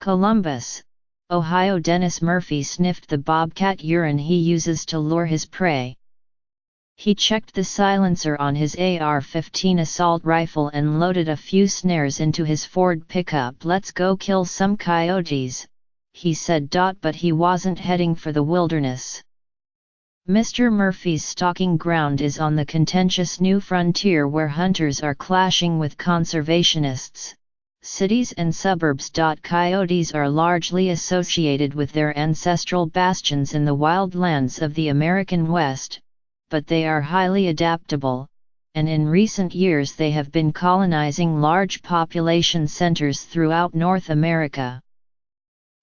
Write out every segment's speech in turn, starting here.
Columbus, Ohio. Dennis Murphy sniffed the bobcat urine he uses to lure his prey. He checked the silencer on his AR-15 assault rifle and loaded a few snares into his Ford pickup. "Let's go kill some coyotes," he said. But he wasn't heading for the wilderness. Mr. Murphy's stalking ground is on the contentious new frontier where hunters are clashing with conservationists. Cities and suburbs. Coyotes are largely associated with their ancestral bastions in the wildlands of the American West, but they are highly adaptable, and in recent years they have been colonizing large population centers throughout North America.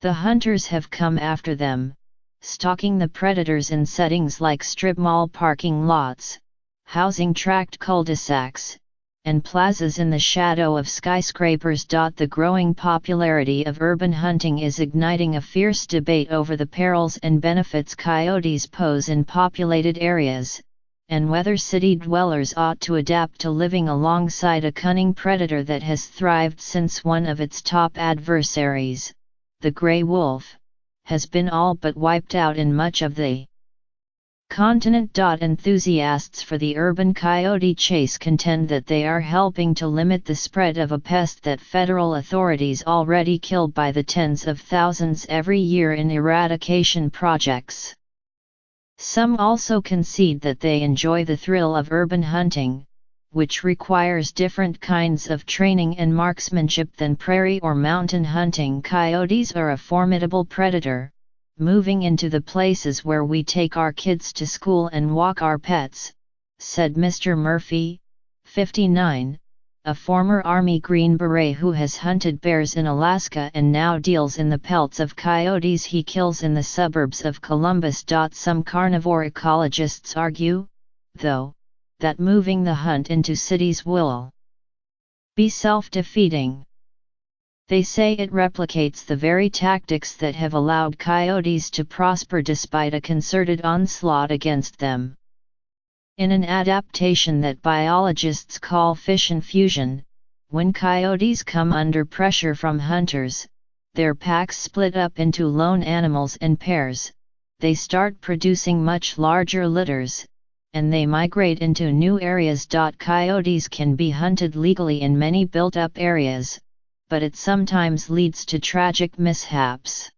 The hunters have come after them, stalking the predators in settings like strip mall parking lots, housing tract cul-de-sacs, and plazas in the shadow of skyscrapers. The growing popularity of urban hunting is igniting a fierce debate over the perils and benefits coyotes pose in populated areas, and whether city dwellers ought to adapt to living alongside a cunning predator that has thrived since one of its top adversaries, the gray wolf, has been all but wiped out in much of the continent. Enthusiasts for the urban coyote chase contend that they are helping to limit the spread of a pest that federal authorities already kill by the tens of thousands every year in eradication projects. Some also concede that they enjoy the thrill of urban hunting, which requires different kinds of training and marksmanship than prairie or mountain hunting. Coyotes are a formidable predator, moving into the places where we take our kids to school and walk our pets, said Mr. Murphy, 59, a former Army Green Beret who has hunted bears in Alaska and now deals in the pelts of coyotes he kills in the suburbs of Columbus. Some carnivore ecologists argue, though, that moving the hunt into cities will be self-defeating. They say it replicates the very tactics that have allowed coyotes to prosper despite a concerted onslaught against them. In an adaptation that biologists call fission fusion, when coyotes come under pressure from hunters, their packs split up into lone animals and pairs, they start producing much larger litters, and they migrate into new areas. Coyotes can be hunted legally in many built-up areas, but it sometimes leads to tragic mishaps.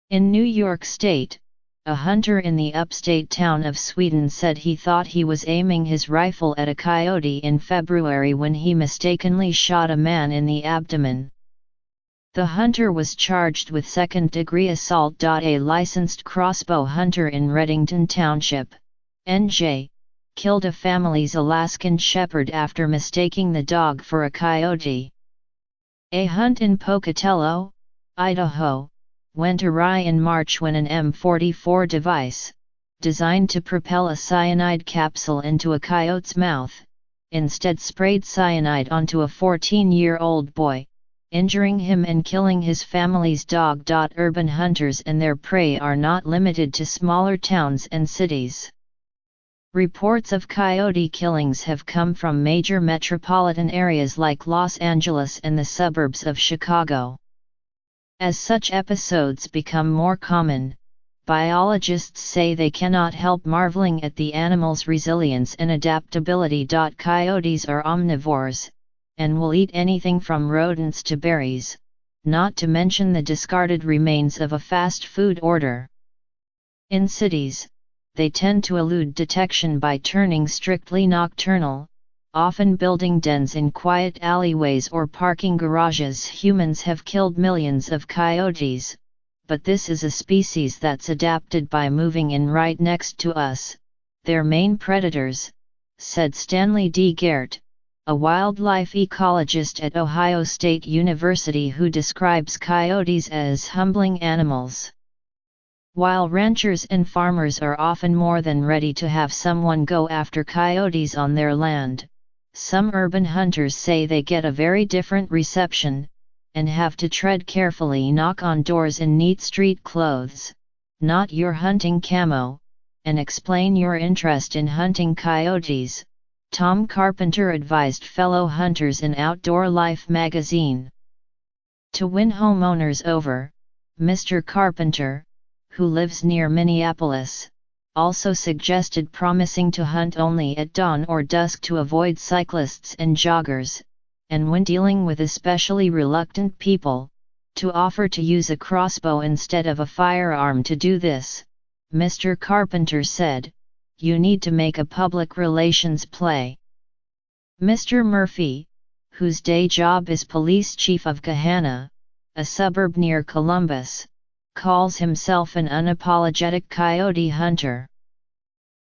In New York State, a hunter in the upstate town of Sweden said he thought he was aiming his rifle at a coyote in February when he mistakenly shot a man in the abdomen. The hunter was charged with second-degree assault. A licensed crossbow hunter in Reddington Township, NJ, killed a family's Alaskan shepherd after mistaking the dog for a coyote. A hunt in Pocatello, Idaho, went awry in March when an M44 device, designed to propel a cyanide capsule into a coyote's mouth, instead sprayed cyanide onto a 14-year-old boy, injuring him and killing his family's dog. Urban hunters and their prey are not limited to smaller towns and cities. Reports of coyote killings have come from major metropolitan areas like Los Angeles and the suburbs of Chicago. As such episodes become more common, biologists say they cannot help marveling at the animal's resilience and adaptability. Coyotes are omnivores, and will eat anything from rodents to berries, not to mention the discarded remains of a fast food order. In cities, they tend to elude detection by turning strictly nocturnal, often building dens in quiet alleyways or parking garages. Humans have killed millions of coyotes, but this is a species that's adapted by moving in right next to us, their main predators, said Stanley D. Gert, a wildlife ecologist at Ohio State University who describes coyotes as humbling animals. While ranchers and farmers are often more than ready to have someone go after coyotes on their land, some urban hunters say they get a very different reception, and have to tread carefully, knock on doors in neat street clothes, not your hunting camo, and explain your interest in hunting coyotes, Tom Carpenter advised fellow hunters in Outdoor Life magazine. To win homeowners over, Mr. Carpenter, who lives near Minneapolis, also suggested promising to hunt only at dawn or dusk to avoid cyclists and joggers, and when dealing with especially reluctant people, to offer to use a crossbow instead of a firearm to do this. Mr. Carpenter said, "You need to make a public relations play." Mr. Murphy, whose day job is police chief of Gahanna, a suburb near Columbus, calls himself an unapologetic coyote hunter.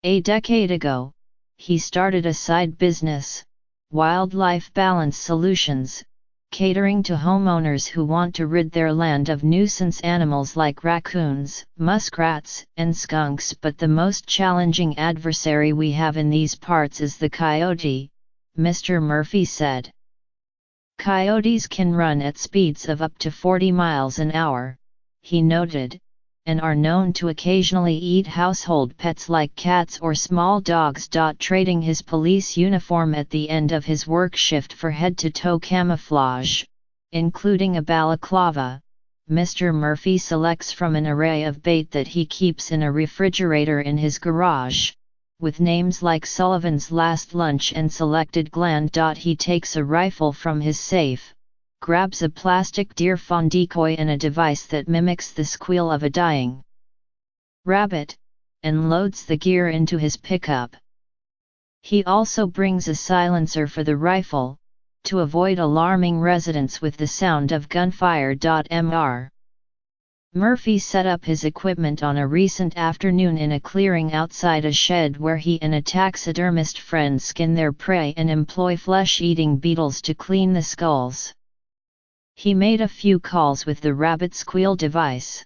A decade ago, he started a side business, Wildlife Balance Solutions, catering to homeowners who want to rid their land of nuisance animals like raccoons, muskrats, and skunks. But the most challenging adversary we have in these parts is the coyote, Mr. Murphy said. Coyotes can run at speeds of up to 40 miles an hour, he noted, and are known to occasionally eat household pets like cats or small dogs. Trading his police uniform at the end of his work shift for head-to-toe camouflage, including a balaclava, Mr. Murphy selects from an array of bait that he keeps in a refrigerator in his garage, with names like Sullivan's Last Lunch and Selected Gland. He takes a rifle from his safe, grabs a plastic deer fawn decoy and a device that mimics the squeal of a dying rabbit, and loads the gear into his pickup. He also brings a silencer for the rifle, to avoid alarming residents with the sound of gunfire. Mr. Murphy set up his equipment on a recent afternoon in a clearing outside a shed where he and a taxidermist friend skin their prey and employ flesh-eating beetles to clean the skulls. He made a few calls with the rabbit squeal device.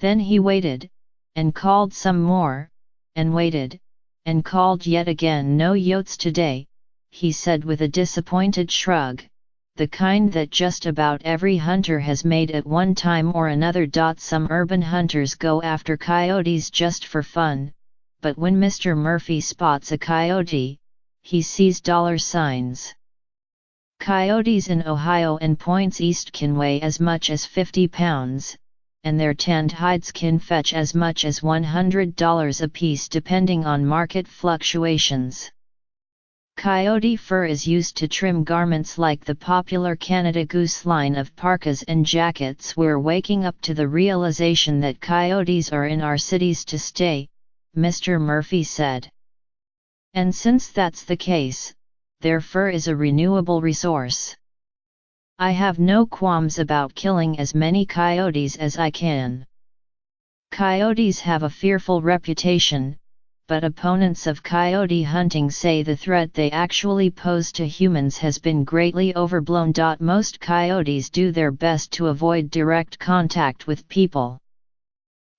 Then he waited, and called some more, and waited, and called yet again. "No yotes today," he said with a disappointed shrug, "the kind that just about every hunter has made at one time or another. Some urban hunters go after coyotes just for fun, but when Mr. Murphy spots a coyote, he sees dollar signs. Coyotes in Ohio and points east can weigh as much as 50 pounds, and their tanned hides can fetch as much as $100 apiece depending on market fluctuations. Coyote fur is used to trim garments like the popular Canada Goose line of parkas and jackets. We're waking up to the realization that coyotes are in our cities to stay," Mr. Murphy said. "And since that's the case, their fur is a renewable resource. I have no qualms about killing as many coyotes as I can. Coyotes have a fearful reputation, but opponents of coyote hunting say the threat they actually pose to humans has been greatly overblown. Most coyotes do their best to avoid direct contact with people.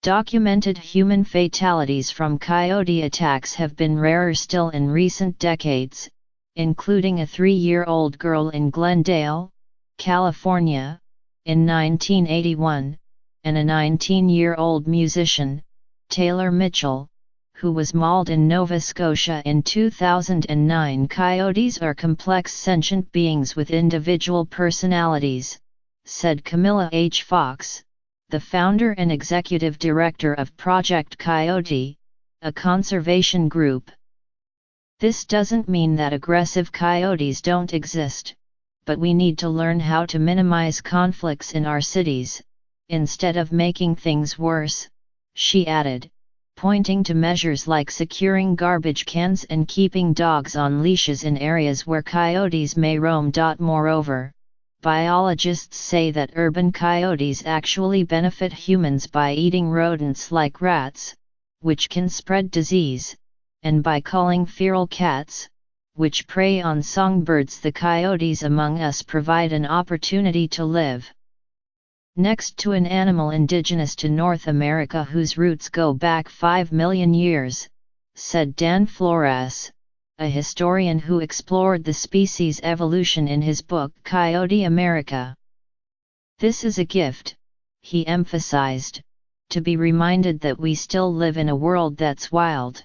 Documented human fatalities from coyote attacks have been rarer still in recent decades, including a 3-year-old girl in Glendale, California, in 1981, and a 19-year-old musician, Taylor Mitchell, who was mauled in Nova Scotia in 2009. Coyotes are complex sentient beings with individual personalities, said Camilla H. Fox, the founder and executive director of Project Coyote, a conservation group. "This doesn't mean that aggressive coyotes don't exist, but we need to learn how to minimize conflicts in our cities, instead of making things worse," she added, pointing to measures like securing garbage cans and keeping dogs on leashes in areas where coyotes may roam. Moreover, biologists say that urban coyotes actually benefit humans by eating rodents like rats, which can spread disease, and by culling feral cats, which prey on songbirds. The coyotes among us provide an opportunity to live next to an animal indigenous to North America whose roots go back 5 million years, said Dan Flores, a historian who explored the species' evolution in his book Coyote America. "This is a gift," he emphasized, "to be reminded that we still live in a world that's wild."